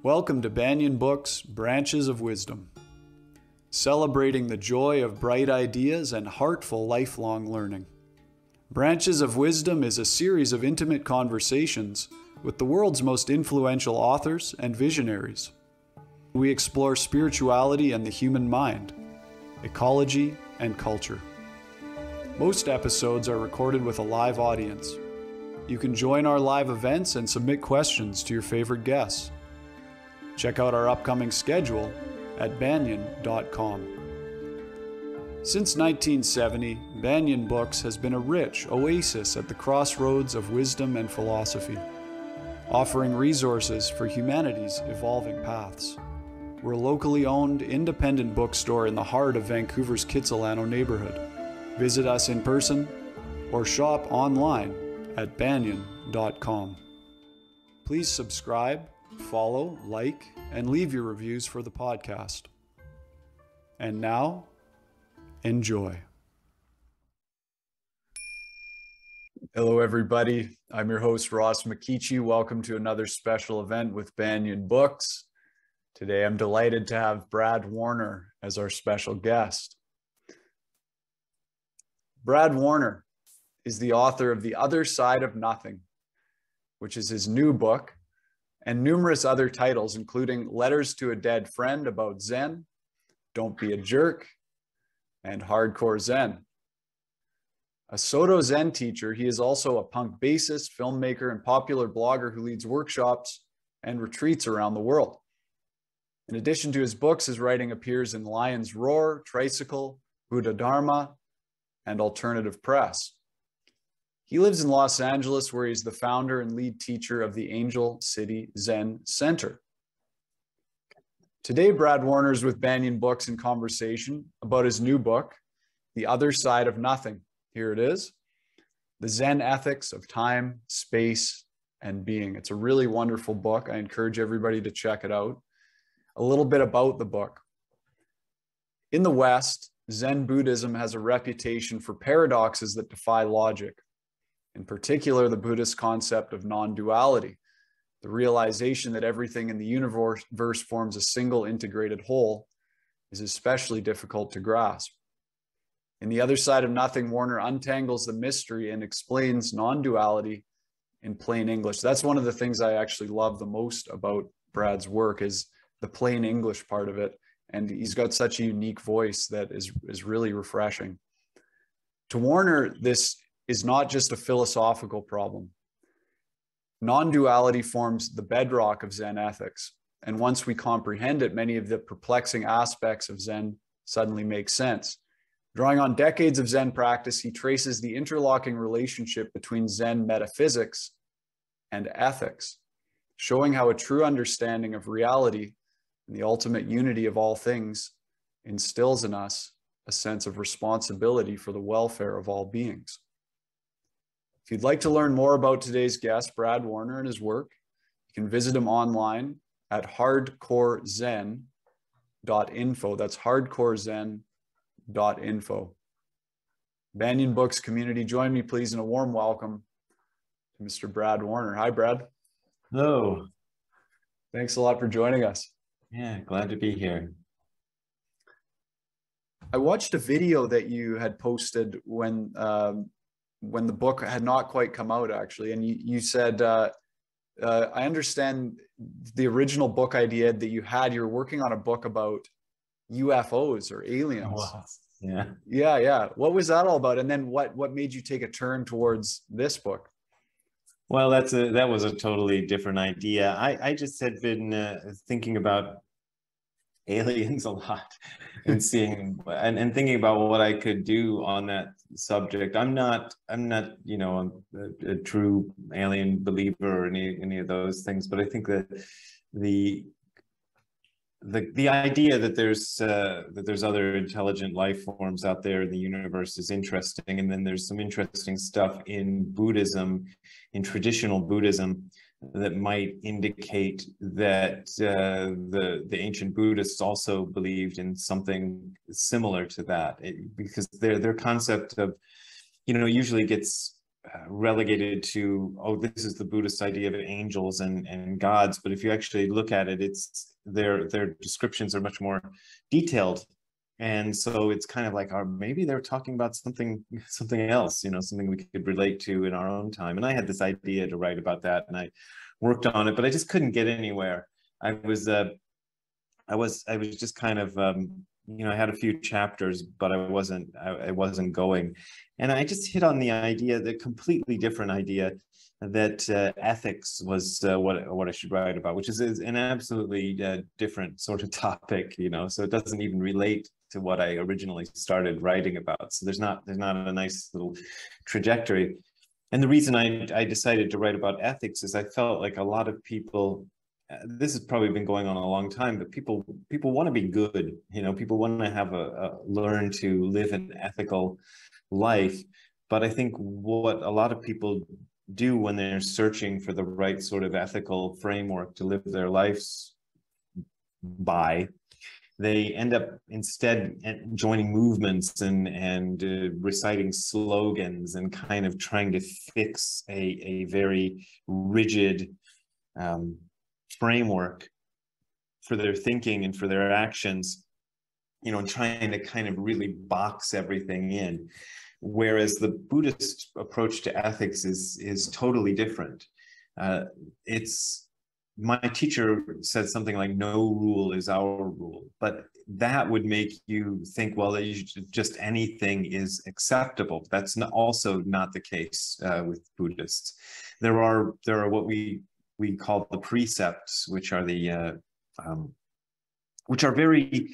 Welcome to Banyen Books, Branches of Wisdom, celebrating the joy of bright ideas and heartful lifelong learning. Branches of Wisdom is a series of intimate conversations with the world's most influential authors and visionaries. We explore spirituality and the human mind, ecology and culture. Most episodes are recorded with a live audience. You can join our live events and submit questions to your favorite guests. Check out our upcoming schedule at banyen.com. Since 1970, Banyen Books has been a rich oasis at the crossroads of wisdom and philosophy, offering resources for humanity's evolving paths. We're a locally owned, independent bookstore in the heart of Vancouver's Kitsilano neighborhood. Visit us in person or shop online at banyen.com. Please subscribe, follow, like, and leave your reviews for the podcast. And now, enjoy. Hello, everybody. I'm your host, Ross McKeechee. Welcome to another special event with Banyen Books. Today, I'm delighted to have Brad Warner as our special guest. Brad Warner is the author of The Other Side of Nothing, which is his new book, and numerous other titles, including Letters to a Dead Friend about Zen, Don't Be a Jerk, and Hardcore Zen. A Soto Zen teacher, he is also a punk bassist, filmmaker, and popular blogger who leads workshops and retreats around the world. In addition to his books, his writing appears in Lion's Roar, Tricycle, Buddha Dharma, and Alternative Press. He lives in Los Angeles, where he's the founder and lead teacher of the Angel City Zen Center. Today, Brad Warner is with Banyen Books in conversation about his new book, The Other Side of Nothing. Here it is, The Zen Ethics of Time, Space, and Being. It's a really wonderful book. I encourage everybody to check it out. A little bit about the book. In the West, Zen Buddhism has a reputation for paradoxes that defy logic. In particular, the Buddhist concept of non-duality, the realization that everything in the universe forms a single integrated whole, is especially difficult to grasp. In The Other Side of Nothing, Warner untangles the mystery and explains non-duality in plain English. That's one of the things I actually love the most about Brad's work, is the plain English part of it. And he's got such a unique voice that is really refreshing. To Warner, this is not just a philosophical problem. Non-duality forms the bedrock of Zen ethics. And once we comprehend it, many of the perplexing aspects of Zen suddenly make sense. Drawing on decades of Zen practice, he traces the interlocking relationship between Zen metaphysics and ethics, showing how a true understanding of reality and the ultimate unity of all things instills in us a sense of responsibility for the welfare of all beings. If you'd like to learn more about today's guest, Brad Warner, and his work, you can visit him online at hardcorezen.info. That's hardcorezen.info. Banyen Books community, join me please in a warm welcome to Mr. Brad Warner. Hi, Brad. Hello. Thanks a lot for joining us. Yeah, glad to be here. I watched a video that you had posted when the book had not quite come out, actually, and you said, I understand the original book idea that you had. You're working on a book about UFOs or aliens. Wow. Yeah. Yeah. What was that all about? And then what made you take a turn towards this book? Well, that was a totally different idea. I just had been thinking about aliens a lot and seeing and thinking about what I could do on that subject. I'm not you know, a true alien believer or any of those things, but I think that the idea that there's other intelligent life forms out there in the universe is interesting. And then there's some interesting stuff in Buddhism, in traditional Buddhism, that might indicate that the ancient Buddhists also believed in something similar to that, because their concept of, you know, usually gets relegated to, oh, this is the Buddhist idea of angels and gods. But if you actually look at it, it's their descriptions are much more detailed. And so it's kind of like, or maybe they're talking about something else, something we could relate to in our own time. And I had this idea to write about that, and I worked on it, but I just couldn't get anywhere. I was just kind of, I had a few chapters, but I wasn't going. And I just hit on the completely different idea that ethics was what I should write about, which is an absolutely different sort of topic, so it doesn't even relate to what I originally started writing about. So there's not a nice little trajectory. And the reason I decided to write about ethics is I felt like a lot of people, this has probably been going on a long time, but people want to be good, people want to have learn to live an ethical life. But I think what a lot of people do when they're searching for the right sort of ethical framework to live their lives by, they end up instead joining movements and reciting slogans and kind of trying to fix a very rigid framework for their thinking and for their actions, and trying to kind of really box everything in. Whereas the Buddhist approach to ethics is totally different. My teacher said something like, no rule is our rule, but that would make you think, well, just anything is acceptable. That's also not the case with Buddhists. There are what we call the precepts, which are very,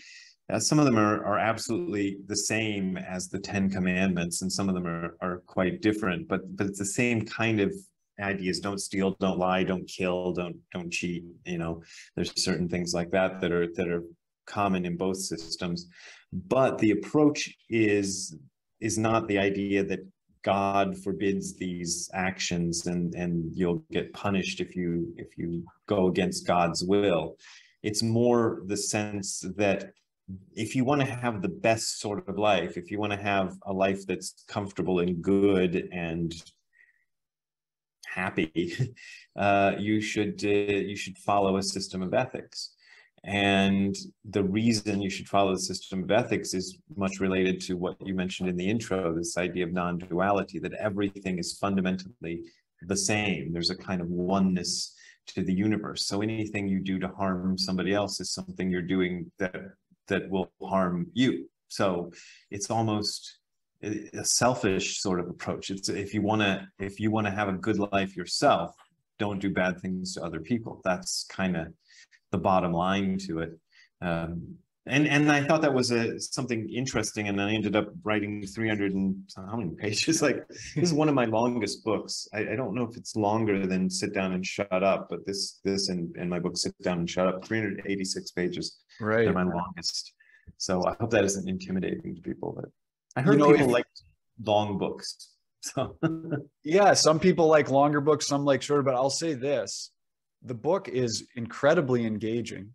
some of them are absolutely the same as the 10 Commandments, and some of them are quite different, but it's the same kind of ideas. Don't steal, don't lie, don't kill, don't cheat. There's certain things like that are common in both systems. But the approach is not the idea that God forbids these actions and you'll get punished if you go against God's will. It's more the sense that if you want to have the best sort of life, if you want to have a life that's comfortable and good and happy, you should follow a system of ethics. And the reason you should follow the system of ethics is much related to what you mentioned in the intro, this idea of non-duality, that everything is fundamentally the same. There's a kind of oneness to the universe. So anything you do to harm somebody else is something you're doing that will harm you. So it's almost a selfish sort of approach. It's if you want to have a good life yourself, don't do bad things to other people. That's kind of the bottom line to it. And I thought that was something interesting, and I ended up writing 300 and how many pages? Like, this is one of my longest books. I don't know if it's longer than Sit Down and Shut Up, but this and my book Sit Down and Shut Up, 386 pages. Right. They're my longest. So I hope that isn't intimidating to people. But I heard people like long books. So yeah, some people like longer books, some like shorter, but I'll say this. The book is incredibly engaging.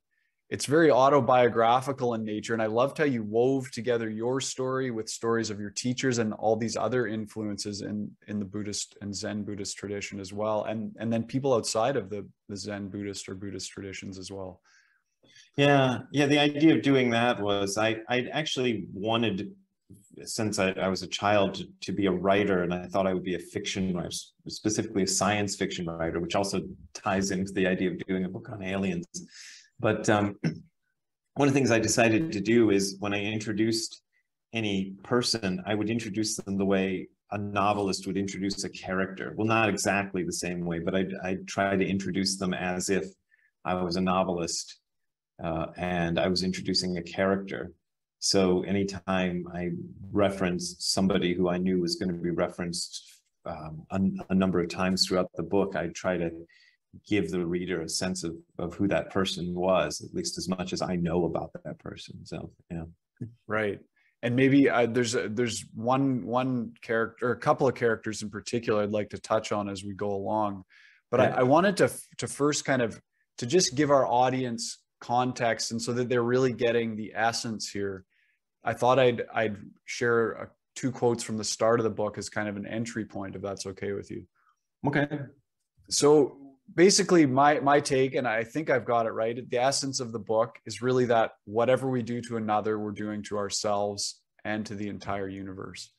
It's very autobiographical in nature. And I loved how you wove together your story with stories of your teachers and all these other influences in the Buddhist and Zen Buddhist tradition as well. And then people outside of the Zen Buddhist or Buddhist traditions as well. Yeah. The idea of doing that was I actually wanted, since I was a child, to be a writer, and I thought I would be a fiction writer, specifically a science fiction writer, which also ties into the idea of doing a book on aliens. But one of the things I decided to do is when I introduced any person, I would introduce them the way a novelist would introduce a character. Well, not exactly the same way, but I'd try to introduce them as if I was a novelist and I was introducing a character. So anytime I referenced somebody who I knew was going to be referenced a number of times throughout the book, I try to give the reader a sense of who that person was, at least as much as I know about that person. So, yeah. Right. And maybe there's one character, or a couple of characters in particular I'd like to touch on as we go along. But yeah. I wanted to first kind of to just give our audience context, and so that they're really getting the essence here. I thought I'd share two quotes from the start of the book as kind of an entry point, if that's okay with you. Okay. So basically my take, and I think I've got it right, the essence of the book is really that whatever we do to another, we're doing to ourselves and to the entire universe.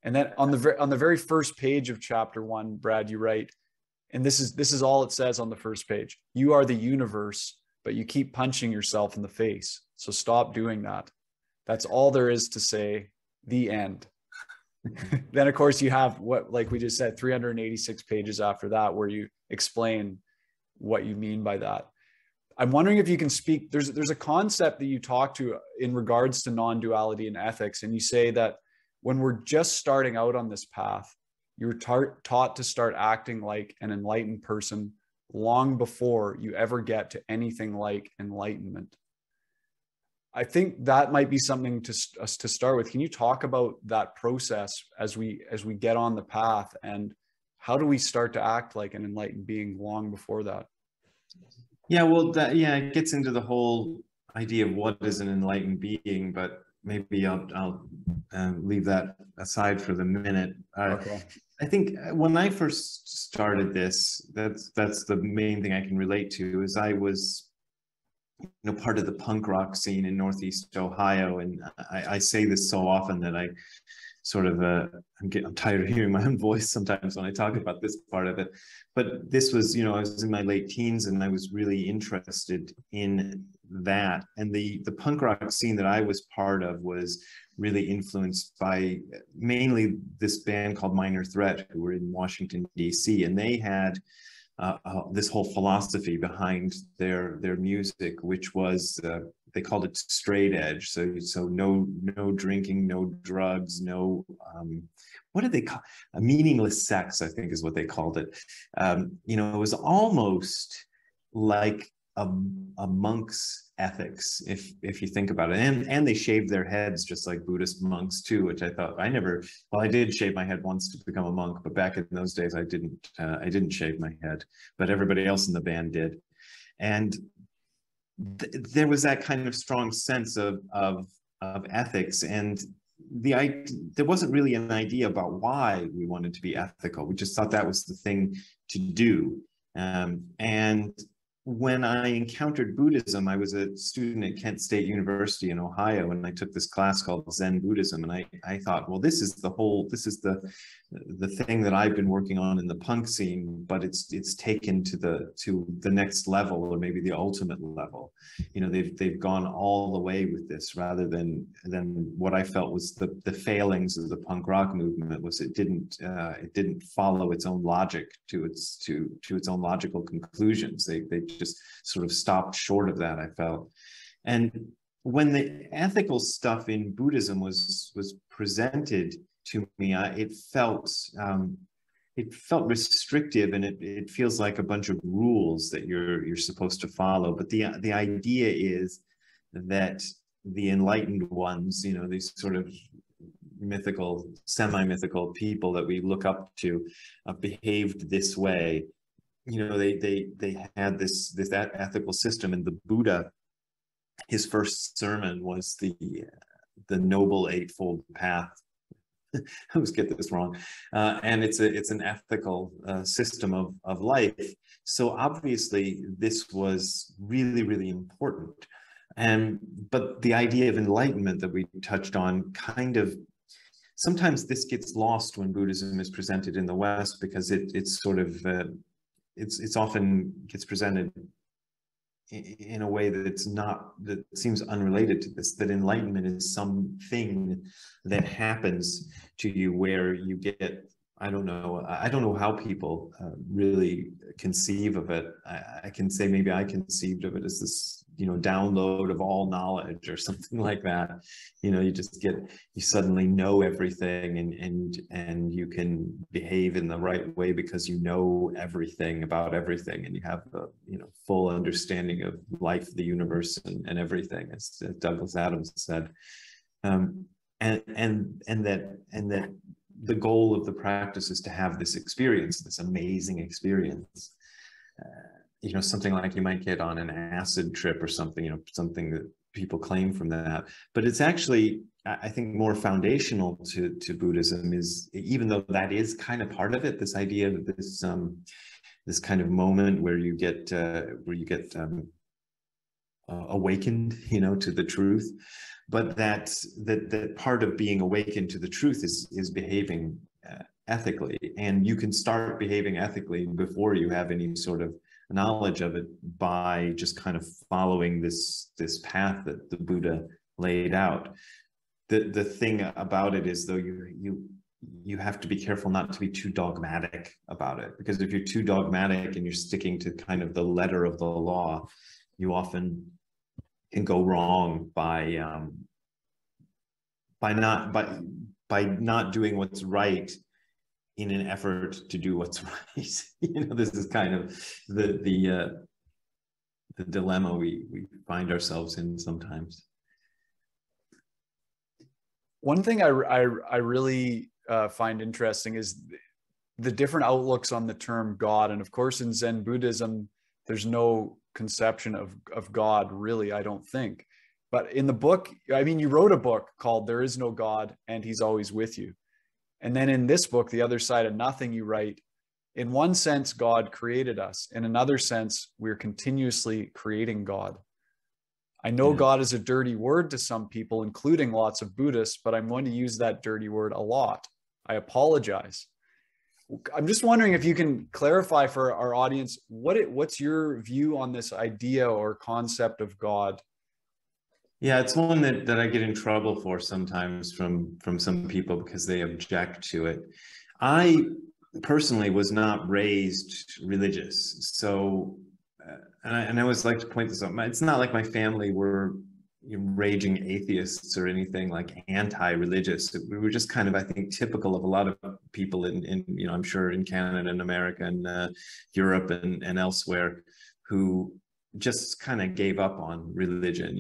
And then on the very first page of chapter 1, Brad, you write, and this is all it says on the first page: you are the universe, but you keep punching yourself in the face. So stop doing that. That's all there is to say. The end. Then, of course, you have what, like we just said, 386 pages after that, where you explain what you mean by that. I'm wondering if you can speak. There's a concept that you talk to in regards to non-duality and ethics, and you say that when we're just starting out on this path, you're taught to start acting like an enlightened person long before you ever get to anything like enlightenment. I think that might be something to start with. Can you talk about that process as we get on the path, and how do we start to act like an enlightened being long before that? Yeah, well, it gets into the whole idea of what is an enlightened being, but maybe I'll leave that aside for the minute. Okay. I think when I first started this, that's the main thing I can relate to, is I was, part of the punk rock scene in Northeast Ohio, and I say this so often that I sort of I'm tired of hearing my own voice sometimes when I talk about this part of it. But this was, I was in my late teens, and I was really interested in that. And the punk rock scene that I was part of was really influenced by mainly this band called Minor Threat, who were in Washington, D.C., and they had this whole philosophy behind their music, which was they called it straight edge. So no drinking, no drugs, no what did they call a meaningless sex, I think is what they called it. It was almost like a monk's ethics, if you think about it. And they shaved their heads just like Buddhist monks too, which I thought I did shave my head once to become a monk, but back in those days I didn't shave my head, but everybody else in the band did. And there was that kind of strong sense of ethics, and there wasn't really an idea about why we wanted to be ethical. We just thought that was the thing to do. And when I encountered Buddhism, I was a student at Kent State University in Ohio, and I took this class called Zen Buddhism, and I thought, well, this is the thing that I've been working on in the punk scene, but it's taken to the next level, or maybe the ultimate level. They've gone all the way with this, rather than what I felt was the failings of the punk rock movement was it didn't follow its own logic to its own logical conclusions. They just sort of stopped short of that, I felt. And when the ethical stuff in Buddhism was presented to me, it felt restrictive, and it feels like a bunch of rules that you're supposed to follow. But the idea is that the enlightened ones, these sort of mythical, semi-mythical people that we look up to, behaved this way. They had this ethical system, and the Buddha, his first sermon was the Noble Eightfold Path. I always get this wrong, and it's an ethical system of life. So obviously, this was really, really important. But the idea of enlightenment that we touched on, kind of, sometimes this gets lost when Buddhism is presented in the West, because it's sort of it's often gets presented in a way that seems unrelated to this, that enlightenment is something that happens to you where you get, I don't know how people really conceive of it. I can say maybe I conceived of it as this, download of all knowledge or something like that. You suddenly know everything, and you can behave in the right way because you know everything about everything, and you have the full understanding of life, the universe, and everything, as Douglas Adams said. And that the goal of the practice is to have this experience, this amazing experience. Something like you might get on an acid trip or something, something that people claim from that. But it's actually, I think, more foundational to Buddhism, is, even though that is kind of part of it, this idea of this kind of moment where you get awakened, to the truth. But that part of being awakened to the truth is behaving ethically, and you can start behaving ethically before you have any sort of knowledge of it, by just kind of following this path that the Buddha laid out. The thing about it is, though, you have to be careful not to be too dogmatic about it, because if you're too dogmatic and you're sticking to kind of the letter of the law, you often can go wrong by not doing what's right in an effort to do what's right. This is kind of the dilemma we find ourselves in sometimes. One thing I really find interesting is the different outlooks on the term God. And of course, in Zen Buddhism, there's no conception of God, really, I don't think. But in the book, I mean, you wrote a book called There Is No God and He's Always With You. And then in this book, The Other Side of Nothing, you write, in one sense, God created us. In another sense, we're continuously creating God. I know God is a dirty word to some people, including lots of Buddhists, but I'm going to use that dirty word a lot. I apologize. I'm just wondering if you can clarify for our audience, what's your view on this idea or concept of God? Yeah, it's one that I get in trouble for sometimes from some people, because they object to it. I personally was not raised religious, so and I always like to point this out. It's not like my family were raging atheists or anything like anti-religious. We were just kind of, I think, typical of a lot of people in I'm sure in Canada and America and Europe and elsewhere, who just kind of gave up on religion.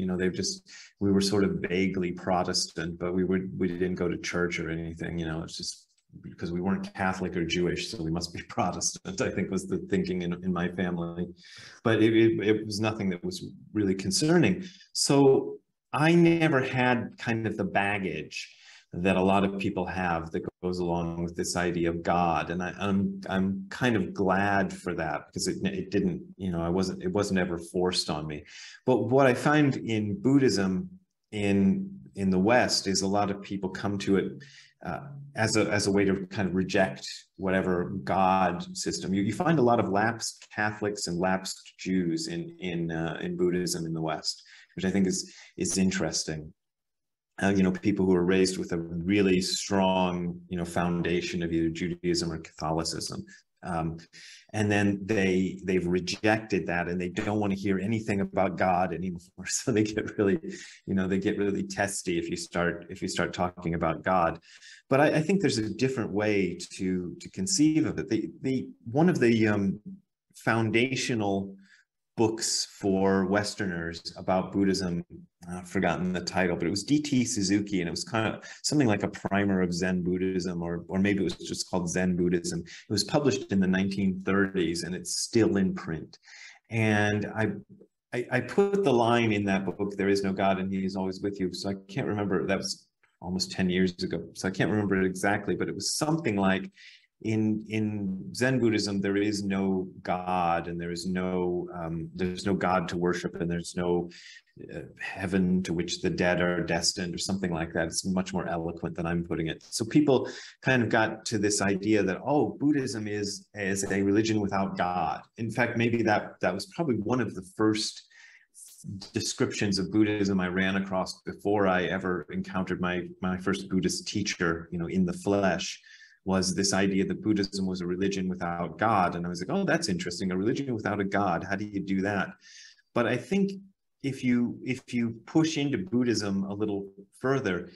We were sort of vaguely Protestant, but we didn't go to church or anything. It's just because we weren't Catholic or Jewish, so we must be Protestant, I think was the thinking in my family. But it was nothing that was really concerning. So I never had kind of the baggage that a lot of people have that goes along with this idea of God, and I'm kind of glad for that, because it didn't, it wasn't ever forced on me. But what I find in Buddhism in the West is a lot of people come to it as a way to kind of reject whatever God system. You find a lot of lapsed Catholics and lapsed Jews in Buddhism in the West, which I think is interesting. People who are raised with a really strong, foundation of either Judaism or Catholicism. And then they've rejected that, and they don't want to hear anything about God anymore. So they get really, testy if you start talking about God. But I think there's a different way to conceive of it. One of the foundational books for Westerners about Buddhism, I've forgotten the title, but it was D.T. Suzuki, and it was kind of something like a primer of Zen Buddhism, or maybe it was just called Zen Buddhism. It was published in the 1930s, and it's still in print. And I put the line in that book, "There is no God and He is always with you." So I can't remember, that was almost 10 years ago, so I can't remember it exactly, but it was something like, in Zen Buddhism, there is no God, and there's no God to worship, and there's no heaven to which the dead are destined, or something like that. It's much more eloquent than I'm putting it. So people kind of got to this idea that, Buddhism is a religion without God. In fact, maybe that was probably one of the first descriptions of Buddhism I ran across before I ever encountered my first Buddhist teacher, in the flesh, was this idea that Buddhism was a religion without God. And I was like, oh, that's interesting, a religion without a God. How do you do that? But I think if you push into Buddhism a little further,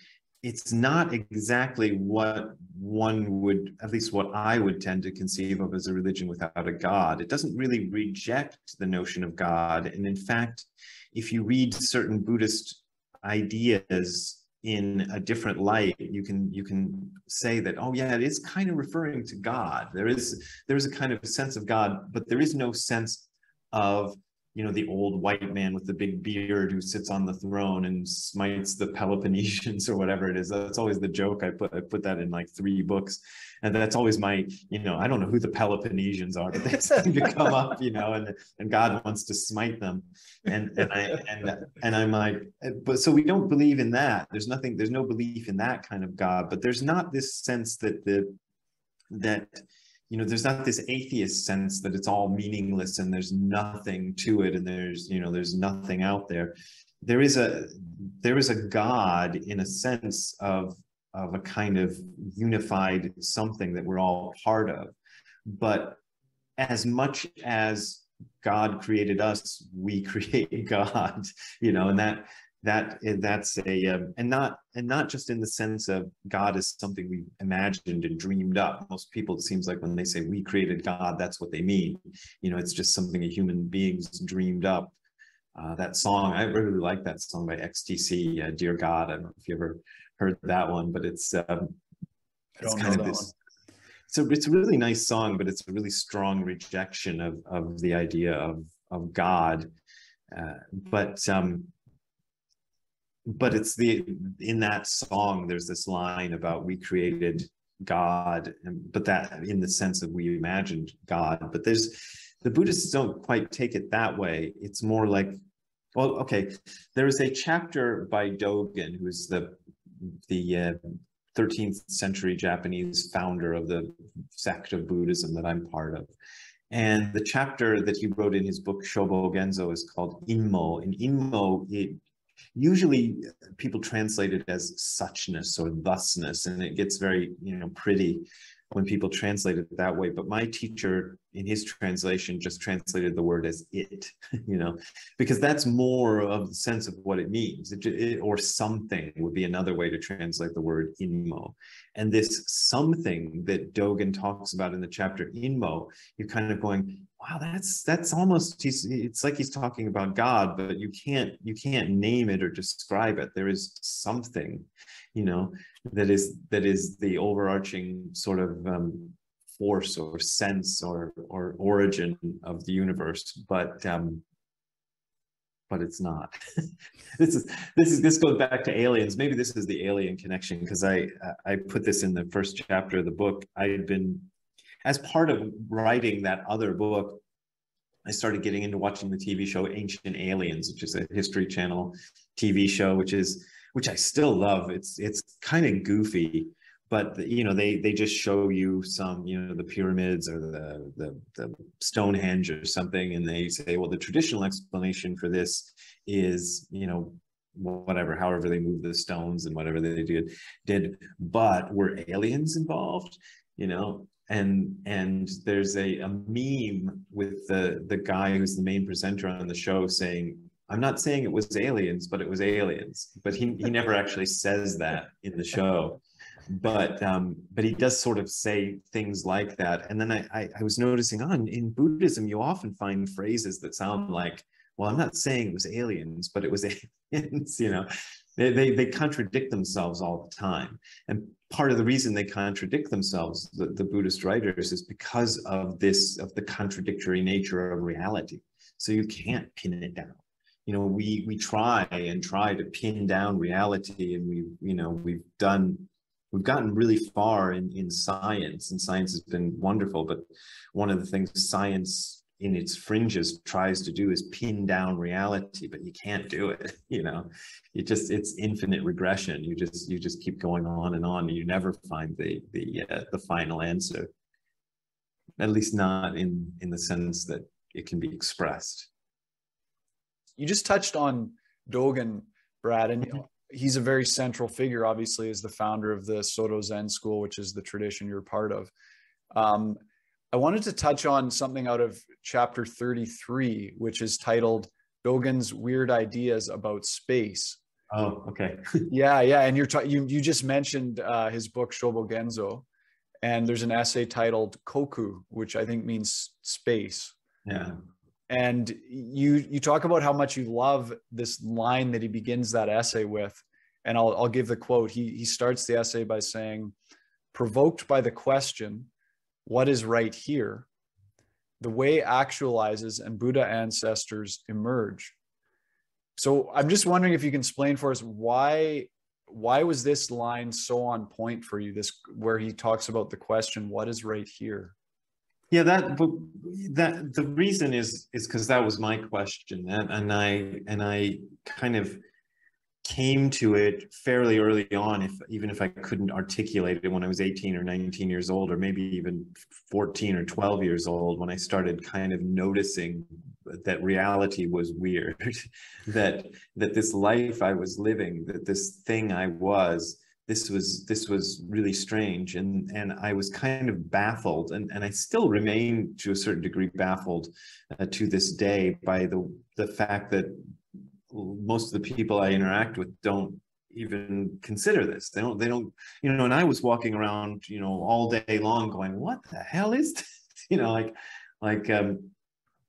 it's not exactly what one would, at least what I would tend to conceive of as a religion without a God. It doesn't really reject the notion of God. And in fact, if you read certain Buddhist ideas in a different light, you can say that, oh yeah, it is kind of referring to God. There is a kind of sense of God, but there is no sense of, the old white man with the big beard who sits on the throne and smites the Peloponnesians or whatever it is. That's always the joke. I put that in like 3 books, and that's always my, I don't know who the Peloponnesians are, but they seem to come up, and God wants to smite them, and I'm like, but so we don't believe in that. There's no belief in that kind of God, but there's not this sense that there's not this atheist sense that it's all meaningless and there's nothing to it and there's nothing out there. There is a God in a sense of a kind of unified something that we're all part of. But as much as God created us, we create God, and that's and not just in the sense of God is something we imagined and dreamed up. Most people, it seems like when they say we created God, that's what they mean. It's just something a human being's dreamed up. That song, I really like that song by XTC, Dear God. I don't know if you ever heard that one, but it's kind of this. So it's a really nice song, but it's a really strong rejection of the idea of God. But it's in that song, there's this line about we created God, but that in the sense of we imagined God. But the Buddhists don't quite take it that way. It's more like, well, okay, there is a chapter by Dogen, who's the 13th century Japanese founder of the sect of Buddhism that I'm part of. And the chapter that he wrote in his book Shobo Genzo is called Inmo. And Inmo, usually people translate it as suchness or thusness, and it gets very, pretty when people translate it that way. But my teacher in his translation just translated the word as it, because that's more of the sense of what it means. Or something would be another way to translate the word inmo. And this something that Dogen talks about in the chapter Inmo, you're kind of going, wow, that's almost, it's like he's talking about God, but you can't name it or describe it. There is something, that is the overarching sort of force or sense or origin of the universe, but it's not. This goes back to aliens. Maybe this is the alien connection, because I put this in the first chapter of the book. I'd been, as part of writing that other book, I started getting into watching the TV show Ancient Aliens, which is a History Channel TV show, which I still love. It's kind of goofy, but they just show you some, the pyramids or the Stonehenge or something, and they say, well, the traditional explanation for this is, whatever, however they move the stones and whatever they did, but were aliens involved, and there's a meme with the guy who's the main presenter on the show saying, I'm not saying it was aliens, but it was aliens. But he never actually says that in the show. But he does sort of say things like that. And then I was noticing in Buddhism, you often find phrases that sound like, well, I'm not saying it was aliens, but it was aliens, They contradict themselves all the time. And part of the reason they contradict themselves, the Buddhist writers, is because of the contradictory nature of reality. So you can't pin it down. We try to pin down reality, and we've gotten really far in science, and science has been wonderful. But one of the things science in its fringes tries to do is pin down reality, but you can't do it. It's infinite regression. You just keep going on, and you never find the final answer, at least not in the sense that it can be expressed. You just touched on Dogen, Brad, and he's a very central figure, obviously, as the founder of the Soto Zen school, which is the tradition you're part of. I wanted to touch on something out of chapter 33, which is titled Dogen's Weird Ideas About Space. Oh, okay. Yeah. And you just mentioned his book Shobo Genzo, and there's an essay titled Koku, which I think means space. Yeah. And you talk about how much you love this line that he begins that essay with. And I'll give the quote. He starts the essay by saying, provoked by the question, what is right here? The way actualizes and Buddha ancestors emerge. So I'm just wondering if you can explain for us why was this line so on point for you, this where he talks about the question, what is right here? Yeah, that the reason is because that was my question, and I kind of came to it fairly early on, even if I couldn't articulate it when I was 18 or 19 years old, or maybe even 14 or 12 years old, when I started kind of noticing that reality was weird, that this life I was living, that this thing I was, this was really strange, and I was kind of baffled, and I still remain to a certain degree baffled to this day by the fact that most of the people I interact with don't even consider this. They don't, you know, and I was walking around, you know, all day long going, what the hell is this? You know,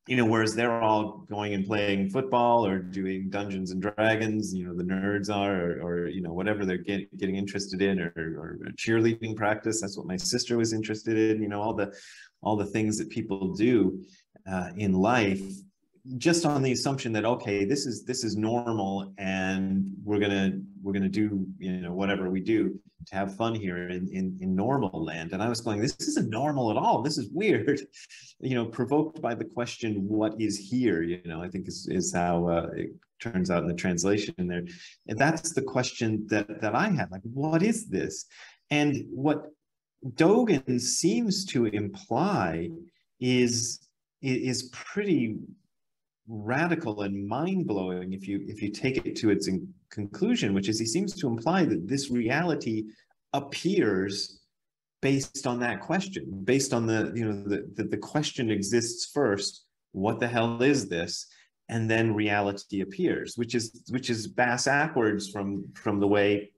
you know, whereas they're all going and playing football or doing Dungeons and Dragons, you know, the nerds are, or you know, whatever they're getting interested in, or cheerleading practice. That's what my sister was interested in, you know, all the things that people do in life, just on the assumption that, okay, this is normal, and we're gonna do, you know, whatever we do to have fun here in normal land. And I was going, this isn't normal at all. This is weird, you know, provoked by the question, what is here? You know, I think is how it turns out in the translation there. And that's the question that I had, like, what is this? And what Dogen seems to imply is pretty radical and mind-blowing if you take it to its conclusion, which is he seems to imply that this reality appears based on that question, based on the, you know, the question exists first, what the hell is this, and then reality appears, which is backwards from the way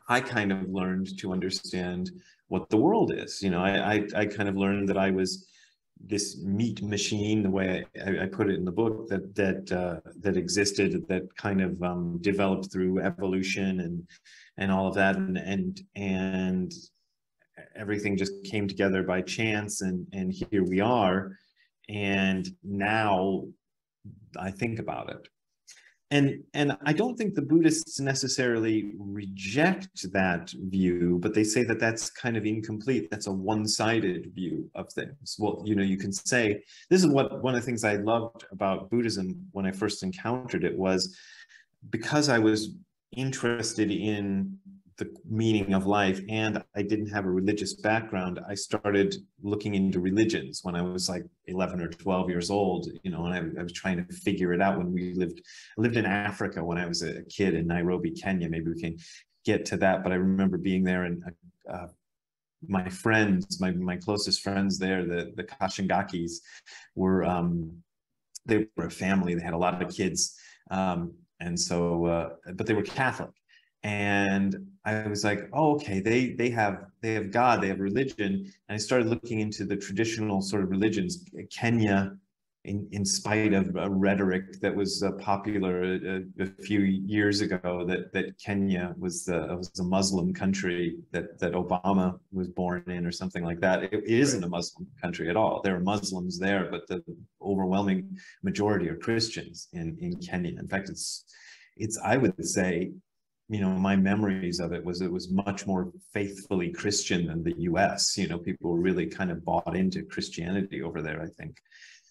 I kind of learned to understand what the world is. You know, I kind of learned that I was this meat machine, the way I put it in the book, that existed, that kind of developed through evolution and all of that, and everything just came together by chance, and here we are. And now I think about it. And I don't think the Buddhists necessarily reject that view, but they say that that's kind of incomplete. That's a one-sided view of things. Well, you know, you can say, this is one of the things I loved about Buddhism when I first encountered it, was because I was interested in the meaning of life and I didn't have a religious background, I started looking into religions when I was like 11 or 12 years old, you know, and I was trying to figure it out when I lived in Africa when I was a kid in Nairobi, Kenya. Maybe we can get to that, but I remember being there, and my friends, my closest friends there, the Kashingakis, they were a family. They had a lot of kids, and so but they were Catholic. And I was like, oh, okay, they have God, they have religion. And I started looking into the traditional sort of religions. Kenya, in spite of a rhetoric that was popular a few years ago, that Kenya was a Muslim country that Obama was born in, or something like that. It isn't a Muslim country at all. There are Muslims there, but the overwhelming majority are Christians in Kenya. In fact, it's I would say, you know, my memories of it was much more faithfully Christian than the US. You know, people were really kind of bought into Christianity over there, I think.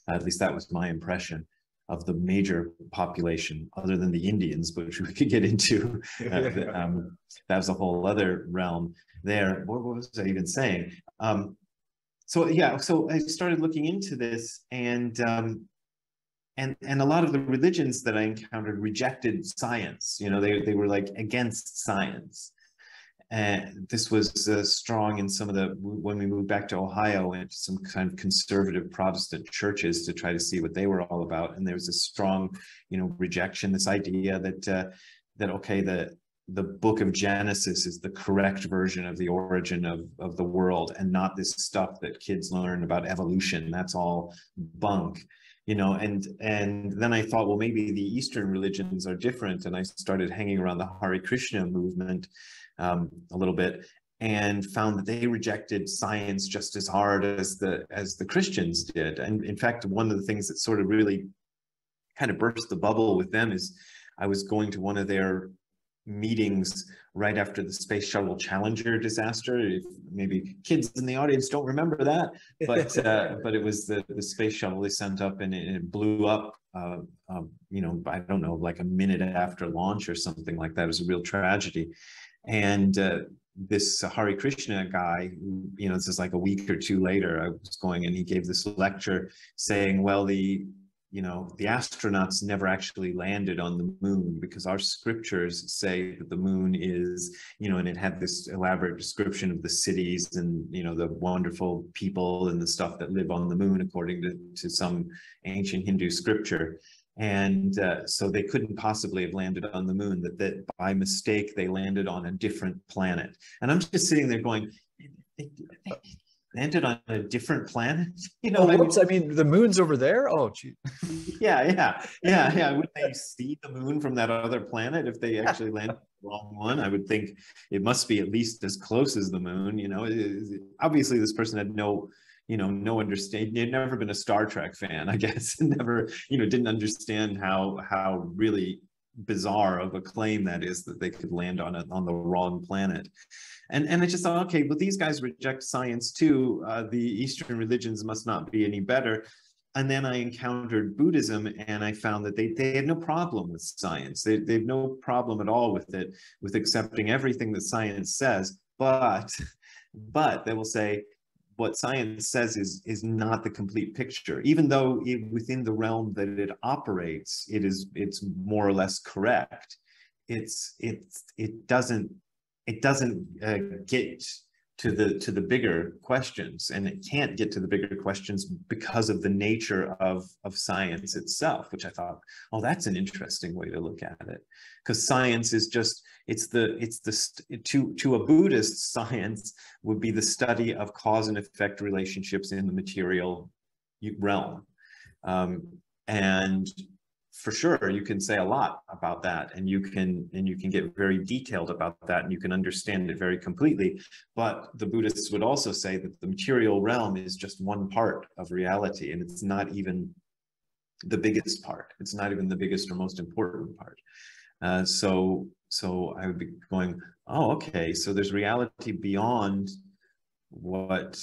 At least that was my impression of the major population, other than the Indians, which we could get into. That was a whole other realm there. What was I even saying? So I started looking into this, and a lot of the religions that I encountered rejected science. You know, they were like against science. And this was strong in some of when we moved back to Ohio, and some kind of conservative Protestant churches to try to see what they were all about. And there was a strong, you know, rejection, this idea that okay, the book of Genesis is the correct version of the origin of the world, and not this stuff that kids learn about evolution. That's all bunk. You know, and then I thought, well, maybe the Eastern religions are different. And I started hanging around the Hare Krishna movement a little bit. and found that they rejected science just as hard as the Christians did. And in fact, one of the things that sort of really kind of burst the bubble with them is I was going to one of their meetings right after the Space Shuttle Challenger disaster. If maybe kids in the audience don't remember that, but it was the space shuttle they sent up, and it blew up. You know, I don't know, like a minute after launch or something like that. It was a real tragedy. And this Hare Krishna guy, you know, this is like a week or two later, I was going and he gave this lecture saying, well, the astronauts never actually landed on the moon because our scriptures say that the moon is, you know, and it had this elaborate description of the cities and, you know, the wonderful people and the stuff that live on the moon according to some ancient Hindu scripture. And so they couldn't possibly have landed on the moon, that by mistake they landed on a different planet. And I'm just sitting there going, they landed on a different planet? You know, I mean, the moon's over there? Oh, gee. Yeah. Would they see the moon from that other planet if they actually landed the wrong one? I would think it must be at least as close as the moon. You know, obviously this person had no understanding. He'd never been a Star Trek fan, I guess, and never, you know, didn't understand how really bizarre of a claim that is, that they could land on the wrong planet. And I just thought, okay, but these guys reject science too. The Eastern religions must not be any better. And then I encountered Buddhism, and I found that they had no problem with science. They have no problem at all with it, with accepting everything that science says. But they will say, what science says is not the complete picture, even though within the realm that it operates, it's more or less correct. It doesn't get to the bigger questions, and it can't get to the bigger questions because of the nature of science itself, which I thought, oh, that's an interesting way to look at it, because science is just to a Buddhist, science would be the study of cause and effect relationships in the material realm, and for sure, you can say a lot about that, and you can get very detailed about that, and you can understand it very completely. But the Buddhists would also say that the material realm is just one part of reality, and it's not even the biggest part. It's not even the biggest or most important part. So I would be going, oh, okay. So there's reality beyond what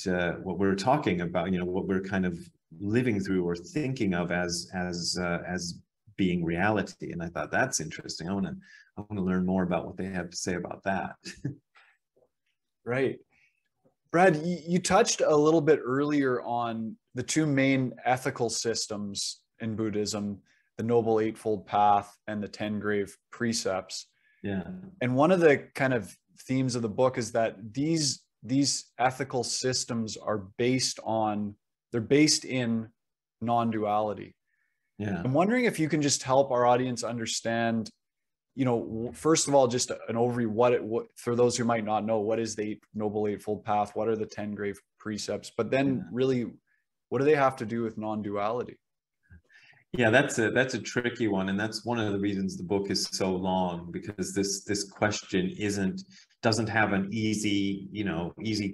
we're talking about. You know, what we're kind of living through or thinking of as being reality. And I thought, that's interesting. I want to learn more about what they have to say about that. Right. Brad, you touched a little bit earlier on the two main ethical systems in Buddhism, the Noble Eightfold Path and the 10 Grave Precepts. Yeah. And one of the kind of themes of the book is that these ethical systems are based in non-duality. Yeah. I'm wondering if you can just help our audience understand, you know, first of all, just an overview, what for those who might not know, what is the Noble Eightfold Path? What are the 10 Grave Precepts? But then really, what do they have to do with non-duality? Yeah, that's a tricky one, and that's one of the reasons the book is so long, because this question doesn't have an easy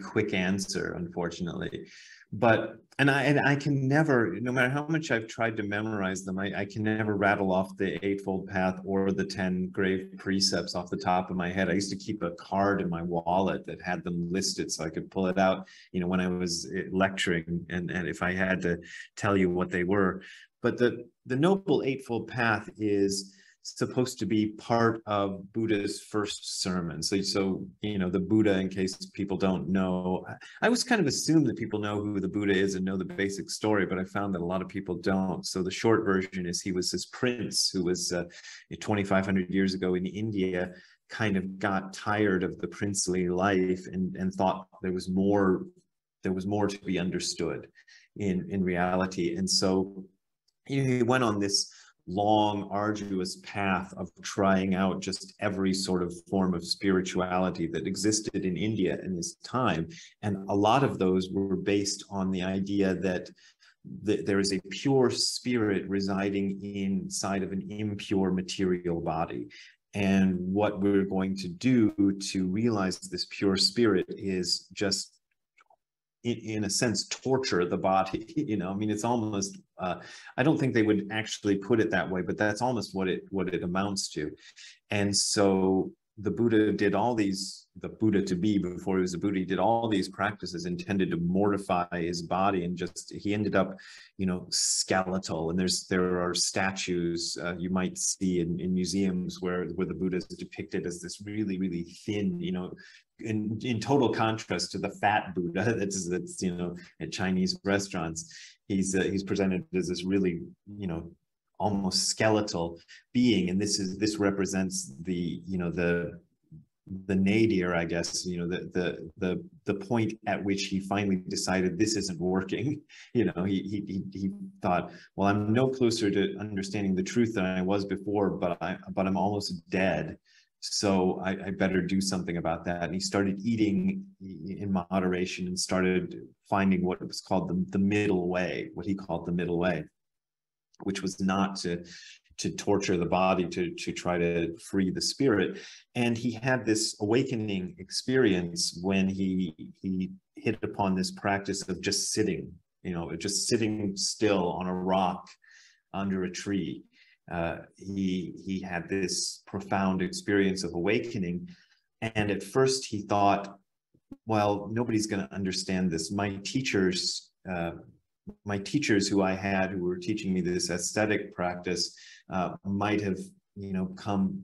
quick answer, unfortunately. But I can never, no matter how much I've tried to memorize them, I can never rattle off the Eightfold Path or the 10 Grave Precepts off the top of my head. I used to keep a card in my wallet that had them listed so I could pull it out, you know, when I was lecturing, and if I had to tell you what they were. But the Noble Eightfold Path is supposed to be part of Buddha's first sermon. So you know, the Buddha, in case people don't know, I always kind of assume that people know who the Buddha is and know the basic story, but I found that a lot of people don't. So the short version is he was this prince who was 2,500 years ago in India, kind of got tired of the princely life and thought there was more to be understood in reality. And so he went on this long, arduous path of trying out just every sort of form of spirituality that existed in India in this time. And a lot of those were based on the idea that there is a pure spirit residing inside of an impure material body. And what we're going to do to realize this pure spirit is just, in a sense, torture the body. I mean, it's almost, I don't think they would actually put it that way, but that's almost what it amounts to. And so the Buddha did all these, the Buddha to be, before he was a Buddha, he did all these practices intended to mortify his body, and just, he ended up, skeletal. And there are statues you might see in museums where the Buddha is depicted as this really, really thin, in total contrast to the fat Buddha that's at Chinese restaurants. He's presented as this really, almost skeletal being, and this represents the nadir, I guess, the point at which he finally decided this isn't working. He thought, well, I'm no closer to understanding the truth than I was before, but I'm almost dead. So I better do something about that. And he started eating in moderation and started finding what was called the middle way, what he called the middle way, which was not to torture the body, to try to free the spirit. And he had this awakening experience when he hit upon this practice of just sitting, just sitting still on a rock under a tree. He had this profound experience of awakening. And at first he thought, well, nobody's going to understand this. My teachers who I had, who were teaching me this aesthetic practice, might have, come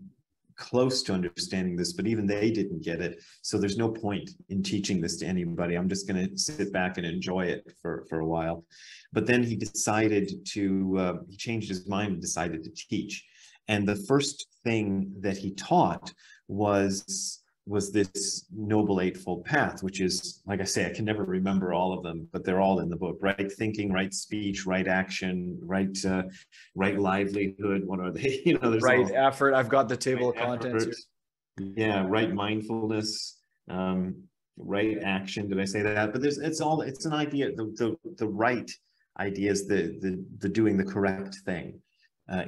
close to understanding this, but even they didn't get it. So there's no point in teaching this to anybody. I'm just going to sit back and enjoy it for a while. But then he decided to, he changed his mind and decided to teach. And the first thing that he taught was this Noble Eightfold Path, which is, like I say, I can never remember all of them, but they're all in the book: right thinking, right speech, right action, right livelihood. What are they? There's right effort. I've got the table of contents here. Yeah, right mindfulness, right action. Did I say that? But it's an idea. The right idea is the doing the correct thing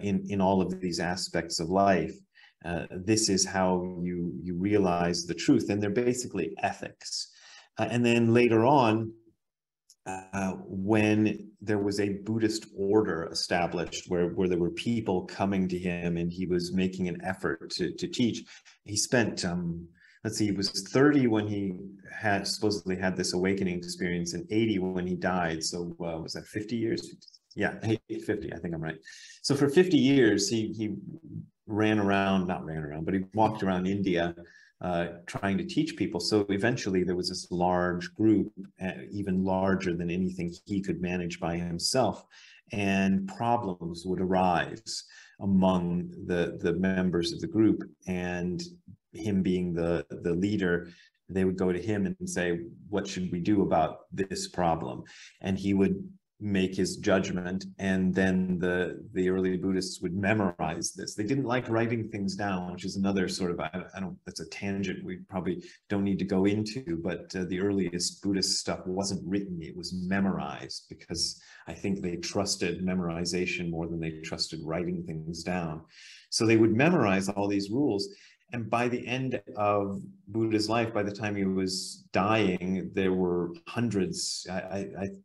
in all of these aspects of life. This is how you realize the truth, and they're basically ethics. And then later on, when there was a Buddhist order established where there were people coming to him and he was making an effort to teach, he spent, let's see, he was 30 when he supposedly had this awakening experience, and 80 when he died. So was that 50 years? Yeah, 50, I think I'm right. So for 50 years, he but he walked around India trying to teach people. So eventually there was this large group, even larger than anything he could manage by himself, and problems would arise among the members of the group. And him being the leader, they would go to him and say, what should we do about this problem? And he would make his judgment, and then the early Buddhists would memorize this. They didn't like writing things down, which is another sort of, I don't, that's a tangent we probably don't need to go into, but the earliest Buddhist stuff wasn't written, it was memorized, because I think they trusted memorization more than they trusted writing things down. So they would memorize all these rules. And by the end of Buddha's life, by the time he was dying, there were hundreds.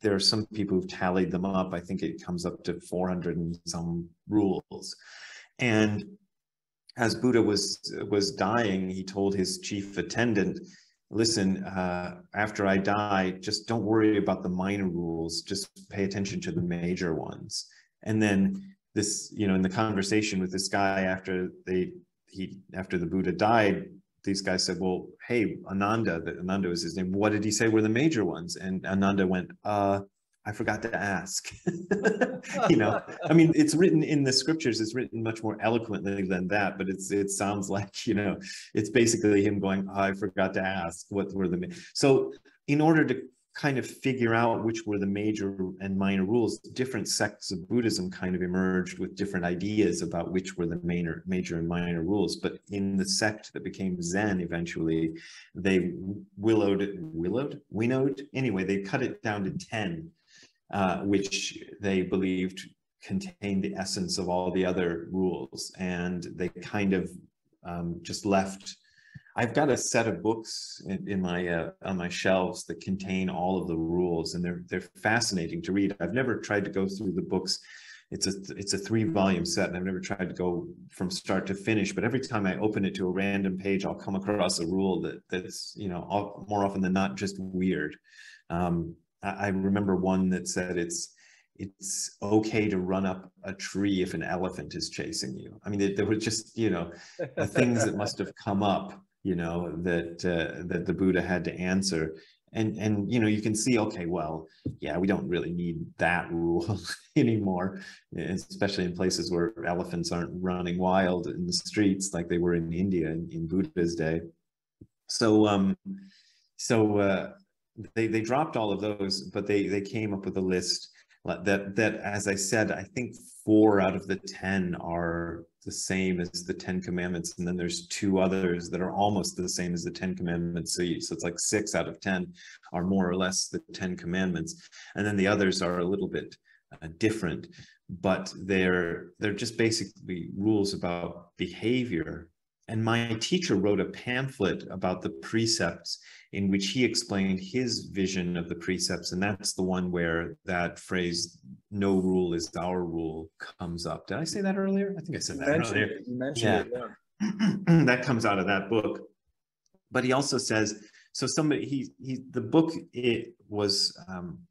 There are some people who've tallied them up. I think it comes up to 400 and some rules. And as Buddha was dying, he told his chief attendant, listen, after I die, just don't worry about the minor rules. Just pay attention to the major ones. And then this, in the conversation with this guy after the Buddha died, these guys said, well, hey, Ananda was his name, what did he say were the major ones? And Ananda went, I forgot to ask. I mean, it's written in the scriptures, it's written much more eloquently than that, but it sounds like, it's basically him going, I forgot to ask what were so in order to kind of figure out which were the major and minor rules, different sects of Buddhism kind of emerged with different ideas about which were the major and minor rules. But in the sect that became Zen, eventually, they winnowed? Anyway, they cut it down to 10, which they believed contained the essence of all the other rules. And they kind of just left. I've got a set of books in my on my shelves that contain all of the rules, and they're fascinating to read. I've never tried to go through the books. It's a 3-volume set, and I've never tried to go from start to finish. But every time I open it to a random page, I'll come across a rule that's more often than not just weird. I remember one that said it's okay to run up a tree if an elephant is chasing you. I mean, there were just the things that must have come up, that the Buddha had to answer. And you can see, okay, well, yeah, we don't really need that rule anymore, especially in places where elephants aren't running wild in the streets like they were in India in Buddha's day. So they dropped all of those, but they came up with a list that, as I said, I think 4 out of the 10 are the same as the 10 commandments, and then there's 2 others that are almost the same as the 10 commandments. So it's like 6 out of 10 are more or less the 10 commandments, and then the others are a little bit different, but they're just basically rules about behavior. And my teacher wrote a pamphlet about the precepts in which he explained his vision of the precepts. And that's the one where that phrase, "no rule is our rule," comes up. Did I say that earlier? I think I said that earlier. You mentioned it, yeah. That comes out of that book. But he also says, so the book, it was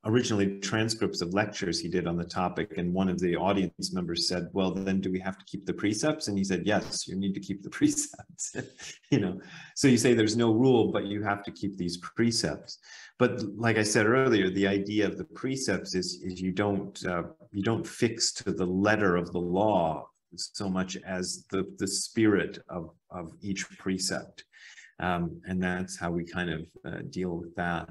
originally transcripts of lectures he did on the topic, and one of the audience members said, well, then do we have to keep the precepts? And he said, yes, you need to keep the precepts. So you say there's no rule, but you have to keep these precepts. But like I said earlier, the idea of the precepts is you don't fix to the letter of the law so much as the spirit of each precept. And that's how we kind of deal with that.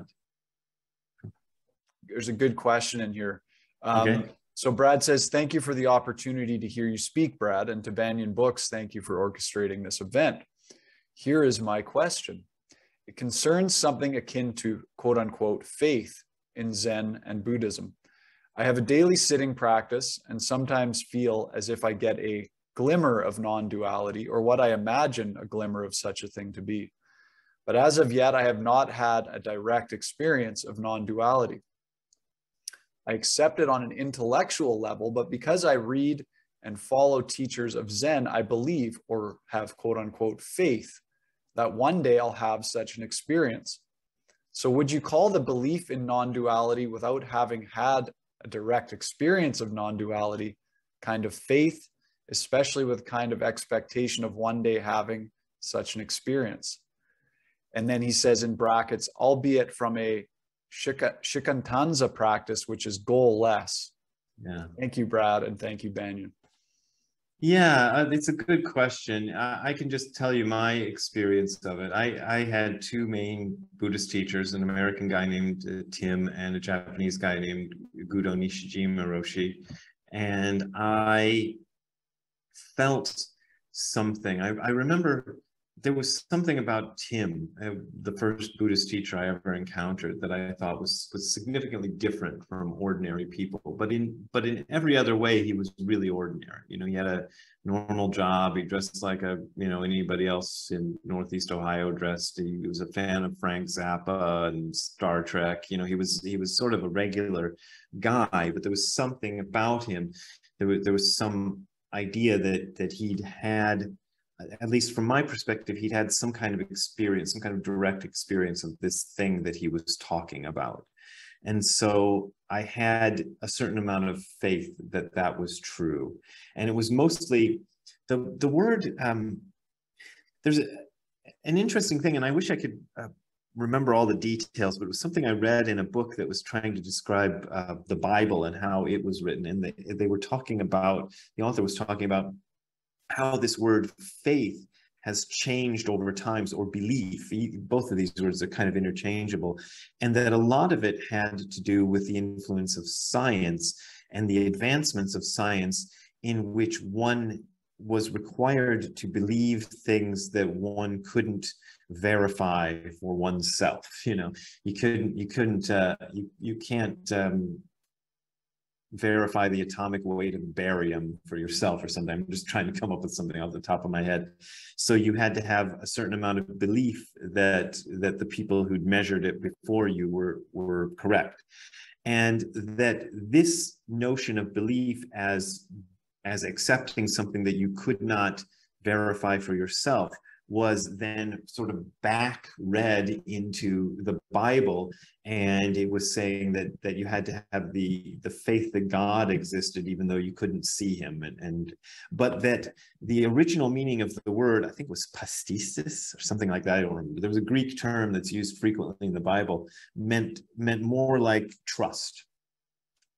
There's a good question in here. Okay. So Brad says, thank you for the opportunity to hear you speak, Brad, and to Banyen Books, thank you for orchestrating this event. Here is my question. It concerns something akin to quote unquote faith in Zen and Buddhism. I have a daily sitting practice and sometimes feel as if I get a glimmer of non-duality, or what I imagine a glimmer of such a thing to be. But as of yet, I have not had a direct experience of non-duality. I accept it on an intellectual level, but because I read and follow teachers of Zen, I believe, or have quote unquote faith, that one day I'll have such an experience. So would you call the belief in non-duality without having had a direct experience of non-duality kind of faith, especially with kind of expectation of one day having such an experience? And then he says in brackets, albeit from a shikantaza practice, which is goal-less. Yeah. Thank you, Brad, and thank you, Banyen. Yeah, it's a good question. I can just tell you my experience of it. I had 2 main Buddhist teachers, an American guy named Tim and a Japanese guy named Gudo Nishijima Roshi. And I felt something. I remember there was something about Tim, the first Buddhist teacher I ever encountered, that I thought was significantly different from ordinary people. But in every other way, he was really ordinary. He had a normal job. He dressed like anybody else in Northeast Ohio dressed. He was a fan of Frank Zappa and Star Trek. He was sort of a regular guy, but there was something about him. There was some idea that he'd had, at least from my perspective, he'd had some kind of experience, some kind of direct experience of this thing that he was talking about. And so I had a certain amount of faith that that was true. And it was mostly the word, there's an interesting thing, and I wish I could remember all the details, but it was something I read in a book that was trying to describe the Bible and how it was written. And they were talking about, the author was talking about how this word faith has changed over times, or belief. Both of these words are kind of interchangeable. And that a lot of it had to do with the influence of science and the advancements of science, in which one was required to believe things that one couldn't verify for oneself. You can't verify the atomic weight of barium for yourself or something. I'm just trying to come up with something off the top of my head. So you had to have a certain amount of belief that the people who'd measured it before you were correct. And that this notion of belief as accepting something that you could not verify for yourself was then sort of back read into the Bible, and it was saying that you had to have the faith that God existed even though you couldn't see him, but that the original meaning of the word, I think, was pistis or something like that. I don't remember. There was a Greek term that's used frequently in the Bible, meant more like trust.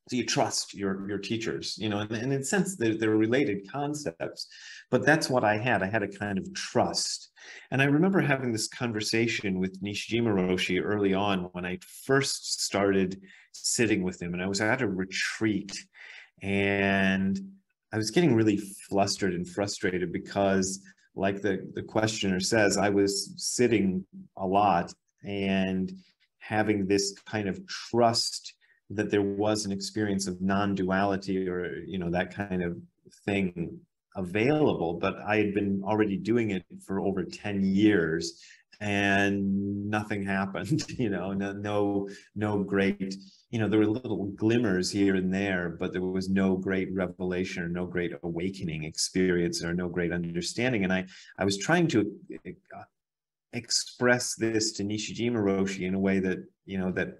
So you trust your teachers, you know, and in a sense they're related concepts, but that's what I had. I had a kind of trust. And I remember having this conversation with Nishijima Roshi early on when I first started sitting with him, and I was at a retreat, and I was getting really flustered and frustrated because, like the questioner says, I was sitting a lot and having this kind of trust that there was an experience of non-duality, or, you know, that kind of thing available, but I had been already doing it for over 10 years and nothing happened. You know, no great, you know, there were little glimmers here and there, but there was no great revelation or no great awakening experience or no great understanding. And I was trying to express this to Nishijima Roshi in a way that, you know, that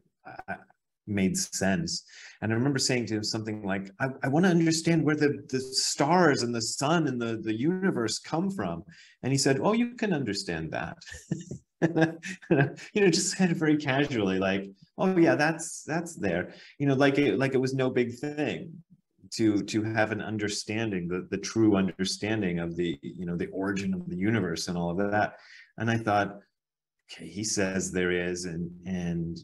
made sense. And I remember saying to him something like, I want to understand where the stars and the sun and the universe come from. And he said, oh, you can understand that. You know, just kind of very casually, like, oh yeah, that's there. You know, like it was no big thing to have an understanding, the true understanding of the, you know, the origin of the universe and all of that. And I thought, okay, he says there is, and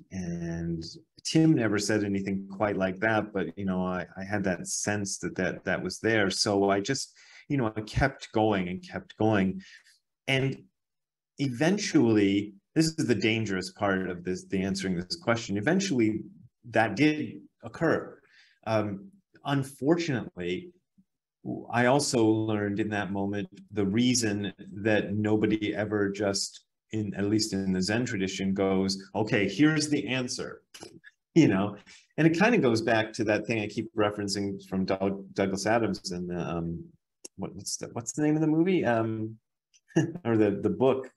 Tim never said anything quite like that, but, you know, I had that sense that was there. So I just, you know, I kept going and kept going. And eventually, this is the dangerous part of this, the answering this question, eventually that did occur. Unfortunately, I also learned in that moment the reason that nobody ever just, at least in the Zen tradition, goes, okay, here's the answer. You know, and it kind of goes back to that thing I keep referencing from Douglas Adams and what's the name of the movie, or the book,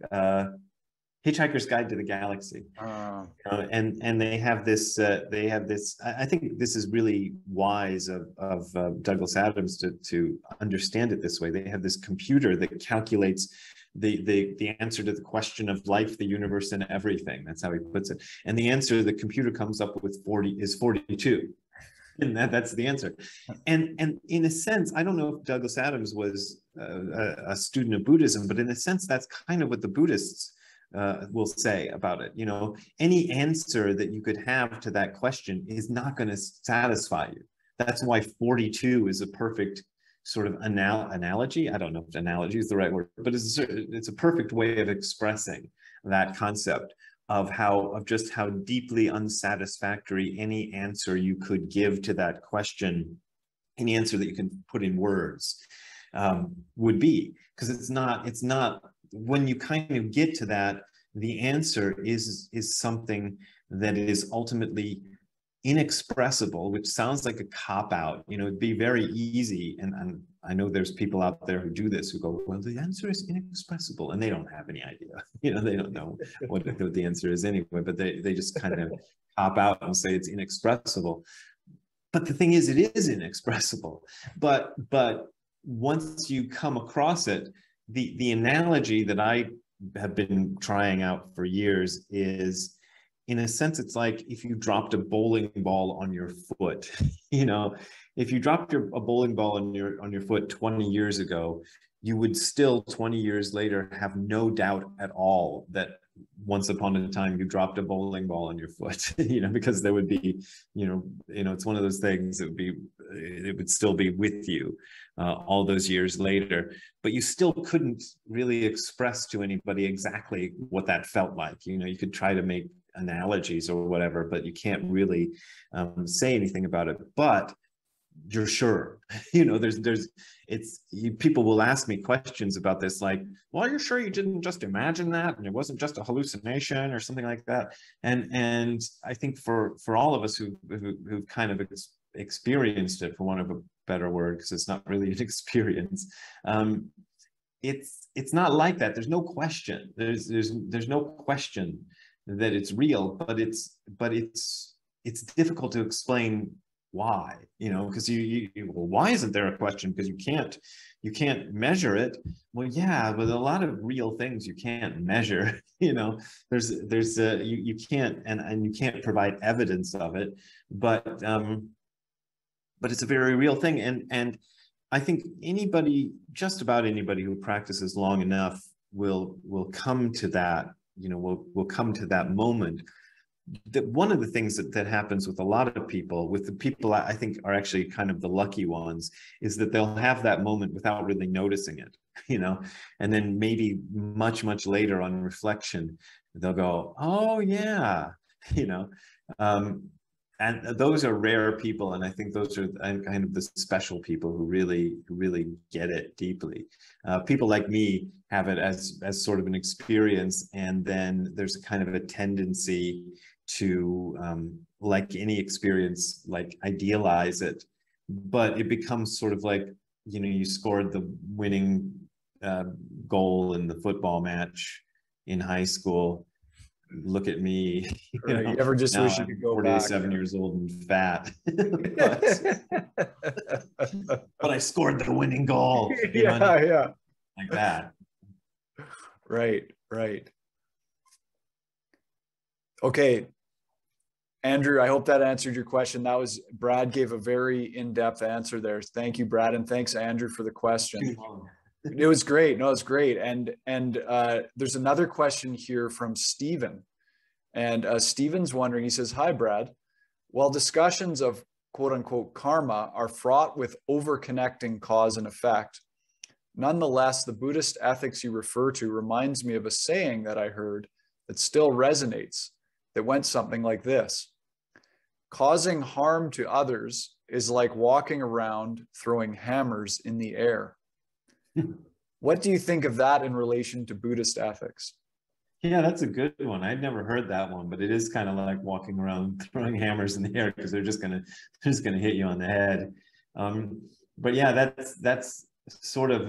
Hitchhiker's Guide to the Galaxy. And they have this. I think this is really wise of Douglas Adams to understand it this way. They have this computer that calculates the answer to the question of life, the universe, and everything. That's how he puts it. And the answer the computer comes up with is 42. And that's the answer. And in a sense, I don't know if Douglas Adams was a student of Buddhism, but in a sense, that's kind of what the Buddhists will say about it. You know, any answer that you could have to that question is not going to satisfy you. That's why 42 is a perfect sort of analogy. I don't know if analogy is the right word, but it's a perfect way of expressing that concept of just how deeply unsatisfactory any answer you could give to that question, any answer that you can put in words, would be. Because it's not when you kind of get to that, the answer is something that is ultimately inexpressible, which sounds like a cop-out. You know, it'd be very easy, and I know there's people out there who do this, who go, well, the answer is inexpressible, and they don't have any idea. You know, they don't know what the answer is anyway, but they just kind of cop out and say it's inexpressible. But the thing is, it is inexpressible. But once you come across it, the analogy that I have been trying out for years is, in a sense, it's like if you dropped a bowling ball on your foot. You know, if you dropped a bowling ball on your foot 20 years ago, you would still 20 years later have no doubt at all that once upon a time you dropped a bowling ball on your foot. You know, because there would be, you know, it's one of those things. It would still be with you all those years later, but you still couldn't really express to anybody exactly what that felt like. You know, you could try to make analogies or whatever, but you can't really say anything about it. But you're sure. You know, people will ask me questions about this, like, well, you're sure you didn't just imagine that and it wasn't just a hallucination or something like that? And I think for all of us who've kind of experienced it, for want of a better word, because it's not really an experience, it's not like that. There's no question. There's no question that it's real, but it's difficult to explain why, you know, because well, why isn't there a question? Because you can't measure it. Well, yeah, but a lot of real things you can't measure. You know, you can't, and you can't provide evidence of it, but it's a very real thing. And I think just about anybody who practices long enough will come to that, you know, will come to that moment. That one of the things that happens with a lot of people, with the people I think are actually kind of the lucky ones, is that they'll have that moment without really noticing it, you know, and then maybe much later on reflection, they'll go, oh yeah, you know, and those are rare people, and I think those are kind of the special people who really get it deeply. People like me have it as sort of an experience, and then there's a kind of a tendency to, like any experience, like idealize it, but it becomes sort of like, you know, you scored the winning goal in the football match in high school. Look at me. Right. You ever just wish you could go 47 back? years old and fat. but I scored the winning goal. Yeah. Like that. Right. Okay. Andrew, I hope that answered your question. Brad gave a very in-depth answer there. Thank you, Brad. And thanks, Andrew, for the question. It was great. No, it's great. And there's another question here from Stephen. And Stephen's wondering, he says, hi, Brad. While discussions of quote unquote karma are fraught with over-connecting cause and effect, nonetheless, the Buddhist ethics you refer to reminds me of a saying that I heard that still resonates, that went something like this: causing harm to others is like walking around throwing hammers in the air. What do you think of that in relation to Buddhist ethics? Yeah, that's a good one. I'd never heard that one, but it is kind of like walking around throwing hammers in the air, because they're just gonna hit you on the head. But yeah, that's sort of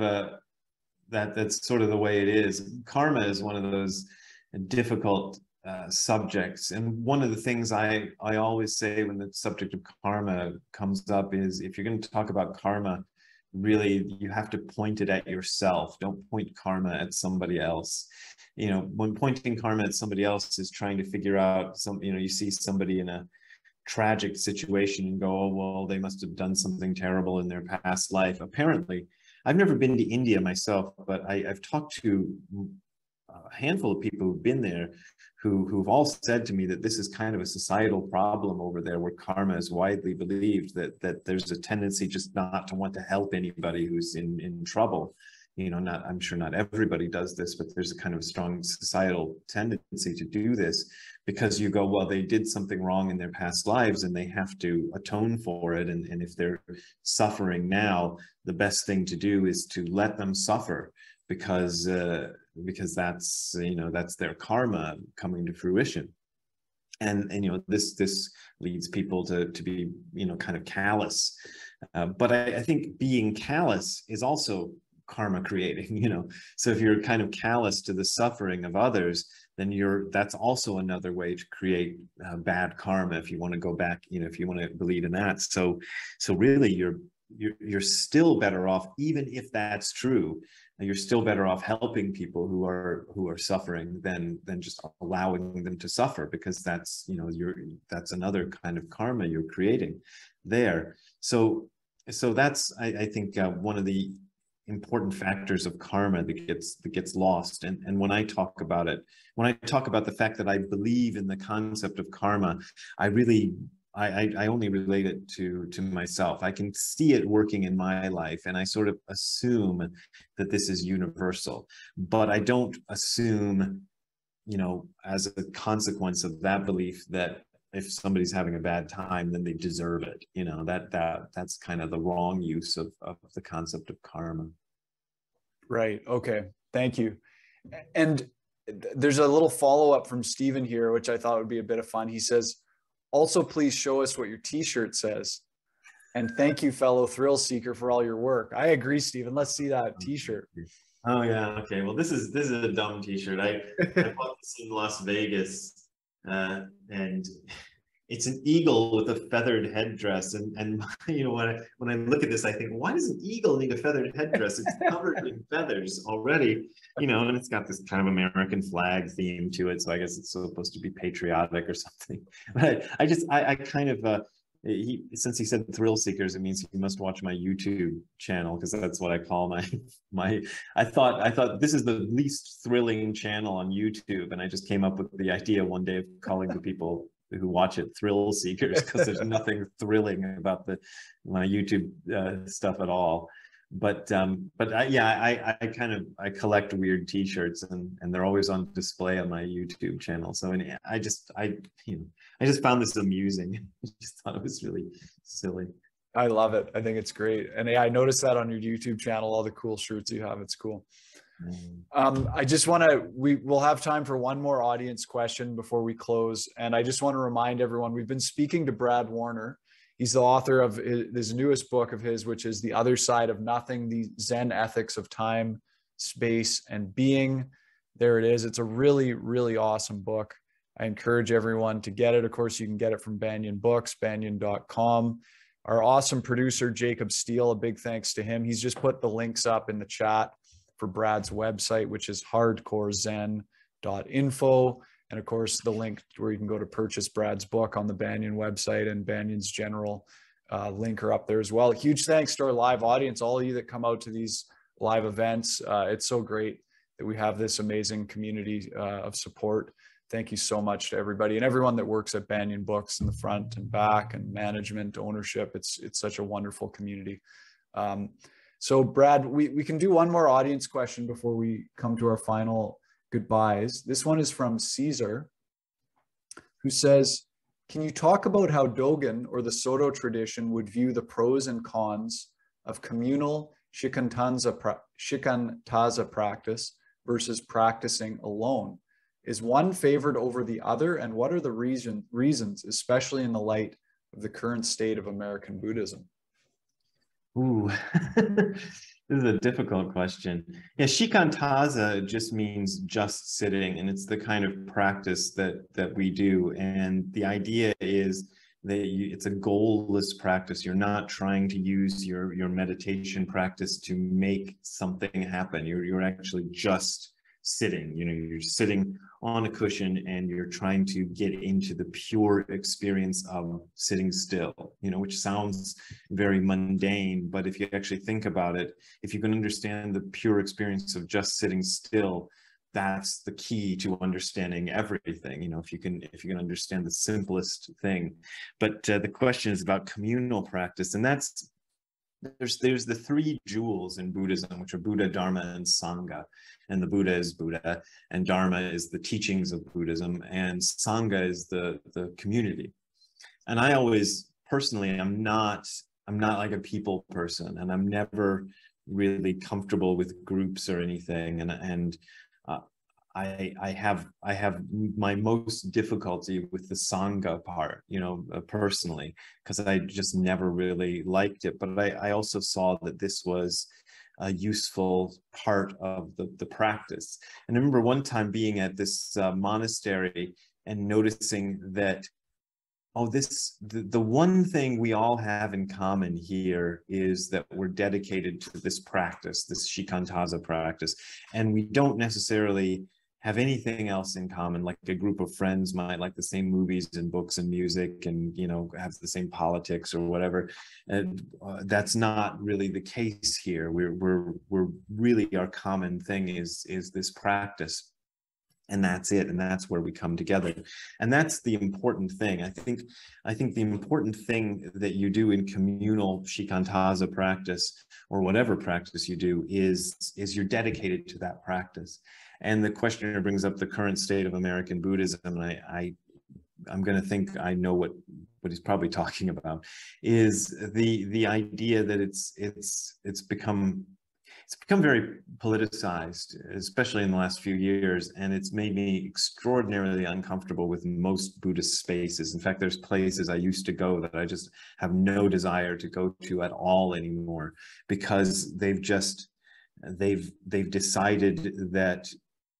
that's sort of the way it is. Karma is one of those difficult subjects, and one of the things I always say when the subject of karma comes up is, if you're going to talk about karma, really you have to point it at yourself. Don't point karma at somebody else. You know, when pointing karma at somebody else is trying to figure out you know, you see somebody in a tragic situation and go, oh, well, they must have done something terrible in their past life. Apparently, I've never been to India myself, but I've talked to a handful of people who've been there, who've all said to me that this is kind of a societal problem over there, where karma is widely believed, that there's a tendency just not to want to help anybody who's in trouble. You know, I'm sure not everybody does this, but there's a kind of strong societal tendency to do this, because you go, well, they did something wrong in their past lives and they have to atone for it. And if they're suffering now, the best thing to do is to let them suffer, because that's, you know, that's their karma coming to fruition. And you know, this leads people to be, you know, kind of callous. But I think being callous is also karma creating, you know. So if you're kind of callous to the suffering of others, then that's also another way to create bad karma, if you want to go back, you know, if you want to believe in that. So really you're still better off, even if that's true, you're still better off helping people who are suffering than just allowing them to suffer, because that's, you know, that's another kind of karma you're creating there. So that's, I think, one of the important factors of karma that gets lost. And when I talk about it, when I talk about the fact that I believe in the concept of karma, I only relate it to myself. I can see it working in my life, and I sort of assume that this is universal, but I don't assume, you know, as a consequence of that belief, that if somebody's having a bad time, then they deserve it. You know, that's kind of the wrong use of the concept of karma. Right. Okay. Thank you. And there's a little follow-up from Stephen here, which I thought would be a bit of fun. He says, also, please show us what your t-shirt says. And thank you, fellow thrill seeker, for all your work. I agree, Stephen. Let's see that t-shirt. Oh yeah. Okay. Well, this is a dumb t-shirt. I bought this in Las Vegas, and it's an eagle with a feathered headdress. And you know, when I look at this, I think, why does an eagle need a feathered headdress? It's covered in feathers already, you know, and it's got this kind of American flag theme to it. So I guess it's supposed to be patriotic or something. But I kind of, since he said thrill seekers, it means he must watch my YouTube channel, because that's what I call my I thought this is the least thrilling channel on YouTube, and I just came up with the idea one day of calling the people who watch it thrill seekers, because there's nothing thrilling about my YouTube stuff at all. But I kind of collect weird t-shirts, and they're always on display on my YouTube channel. So I just found this amusing. I just thought it was really silly. I love it. I think it's great. And yeah, I noticed that on your YouTube channel, all the cool shirts you have. It's cool. I just want to, we'll have time for one more audience question before we close. And I just want to remind everyone, we've been speaking to Brad Warner. He's the author of his newest book of his, which is The Other Side of Nothing, the Zen Ethics of Time, Space, and Being. There it is. It's a really, really awesome book. I encourage everyone to get it. Of course, you can get it from Banyen Books, banyen.com. Our awesome producer, Jacob Steele, a big thanks to him. He's just put the links up in the chat for Brad's website, which is hardcorezen.info. And of course, the link where you can go to purchase Brad's book on the Banyen website, and Banyen's general link are up there as well. Huge thanks to our live audience, all of you that come out to these live events. It's so great that we have this amazing community of support. Thank you so much to everybody and everyone that works at Banyen Books in the front and back, and management, ownership. It's such a wonderful community. So Brad, we can do one more audience question before we come to our final goodbyes. This one is from Caesar, who says, can you talk about how Dogen or the Soto tradition would view the pros and cons of communal shikantaza practice versus practicing alone? Is one favored over the other? And what are the reasons, especially in the light of the current state of American Buddhism? Ooh, this is a difficult question. Yeah, shikantaza just means just sitting, and it's the kind of practice that we do. And the idea is that it's a goalless practice. You're not trying to use your meditation practice to make something happen. You're actually just sitting. You know, you're sitting on a cushion and you're trying to get into the pure experience of sitting still, you know, which sounds very mundane, but if you actually think about it, if you can understand the pure experience of just sitting still, that's the key to understanding everything. You know, if you can understand the simplest thing. But the question is about communal practice, and there's the three jewels in Buddhism, which are Buddha, Dharma, and Sangha. And the Buddha is Buddha, and Dharma is the teachings of Buddhism, and Sangha is the community. And I always, personally, I'm not like a people person, and I'm never really comfortable with groups or anything. And I have my most difficulty with the Sangha part, you know, personally, because I just never really liked it. But I also saw that this was a useful part of the practice. And I remember one time being at this monastery and noticing that, the one thing we all have in common here is that we're dedicated to this practice, this shikantaza practice, and we don't necessarily have anything else in common. Like a group of friends might like the same movies and books and music, and, you know, have the same politics or whatever. And that's not really the case here. We're really, our common thing is this practice, and that's it. And that's where we come together. And that's the important thing. I think the important thing that you do in communal shikantaza practice, or whatever practice you do, is you're dedicated to that practice. And the questioner brings up the current state of American Buddhism, and I'm going to think I know what he's probably talking about, is the idea that it's become very politicized, especially in the last few years, and it's made me extraordinarily uncomfortable with most Buddhist spaces. In fact, there's places I used to go that I just have no desire to go to at all anymore, because they've decided that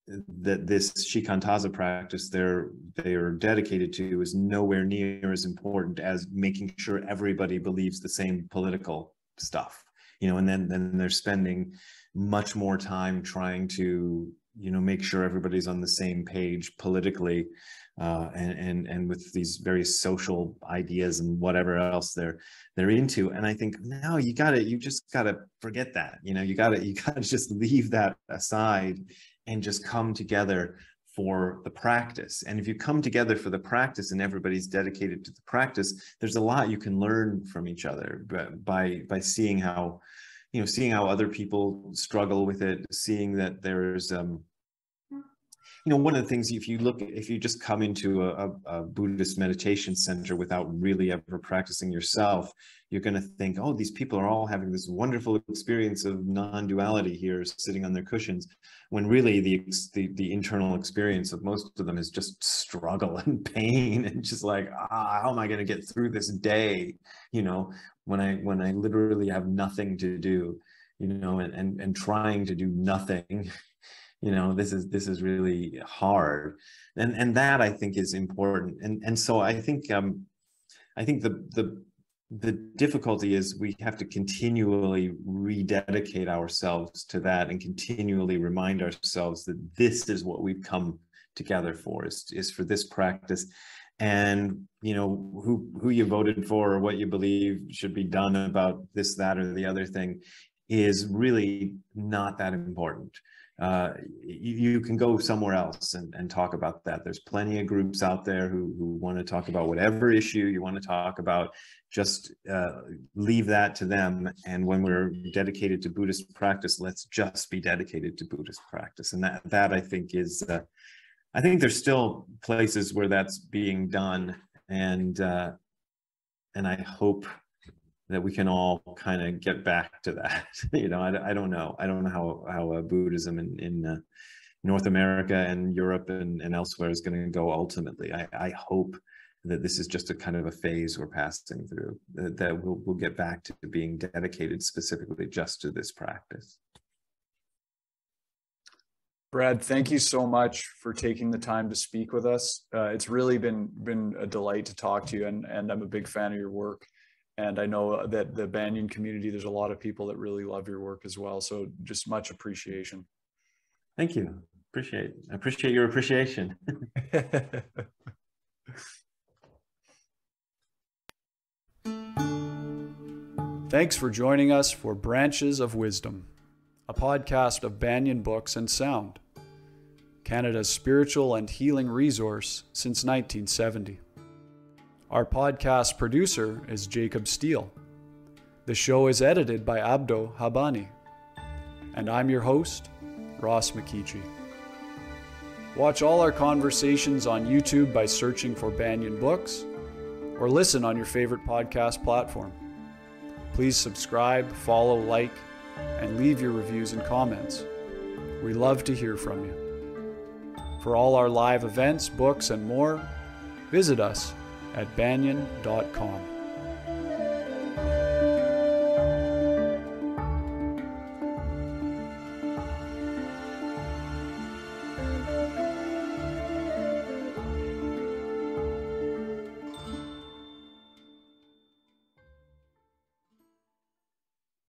this shikantaza practice they are dedicated to is nowhere near as important as making sure everybody believes the same political stuff. And then they're spending much more time trying to, make sure everybody's on the same page politically, and with these various social ideas and whatever else they're into. And I think, no, you just gotta forget that. You gotta just leave that aside and just come together for the practice. And if you come together for the practice and everybody's dedicated to the practice, there's a lot you can learn from each other by seeing how other people struggle with it, seeing that there's one of the things, if you just come into a Buddhist meditation center without really ever practicing yourself, you're going to think, oh, these people are all having this wonderful experience of non-duality here, sitting on their cushions, when really the internal experience of most of them is just struggle and pain, and just like, how am I going to get through this day, when I literally have nothing to do, and trying to do nothing. This is really hard, and that I think is important, and so I think the difficulty is we have to continually rededicate ourselves to that, and continually remind ourselves that this is what we've come together for, is for this practice. And who you voted for or what you believe should be done about this, that, or the other thing is really not that important. You can go somewhere else and talk about that. There's plenty of groups out there who want to talk about whatever issue you want to talk about. Just leave that to them. And when we're dedicated to Buddhist practice, let's just be dedicated to Buddhist practice. And that I think is, I think there's still places where that's being done. And I hope that we can all kind of get back to that. I don't know how Buddhism in North America and Europe and elsewhere is going to go ultimately. I hope that this is just a kind of a phase we're passing through, that we'll get back to being dedicated specifically just to this practice. Brad, thank you so much for taking the time to speak with us. It's really been a delight to talk to you, and I'm a big fan of your work. And I know that the Banyen community, there's a lot of people that really love your work as well. So just much appreciation. Thank you. I appreciate your appreciation. Thanks for joining us for Branches of Wisdom, a podcast of Banyen Books and Sound, Canada's spiritual and healing resource since 1970. Our podcast producer is Jacob Steele. The show is edited by Abdo Habani. And I'm your host, Ross McKeechee. Watch all our conversations on YouTube by searching for Banyen Books, or listen on your favorite podcast platform. Please subscribe, follow, like, and leave your reviews and comments. We love to hear from you. For all our live events, books, and more, visit us at banyen.com.